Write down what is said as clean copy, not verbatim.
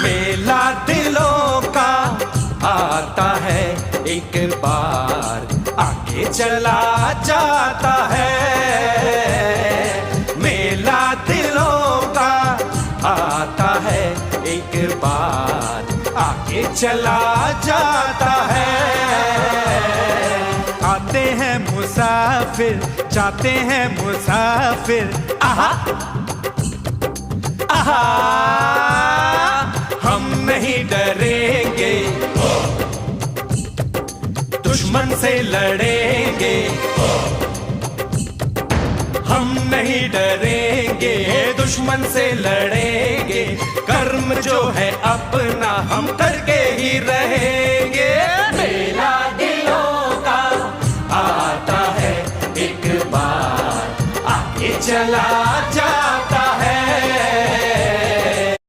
मेला दिलों का आता है एक बार, आगे चला जाता है। मेला दिलों का आता है एक बार, आगे चला जाता है। आते हैं मुसाफिर, जाते हैं मुसाफिर, आहा आहा। हम नहीं डरेंगे, दुश्मन से लड़ेंगे। हम नहीं डरेंगे, दुश्मन से लड़ेंगे। कर्म जो है अपना हम करके ही रहेंगे।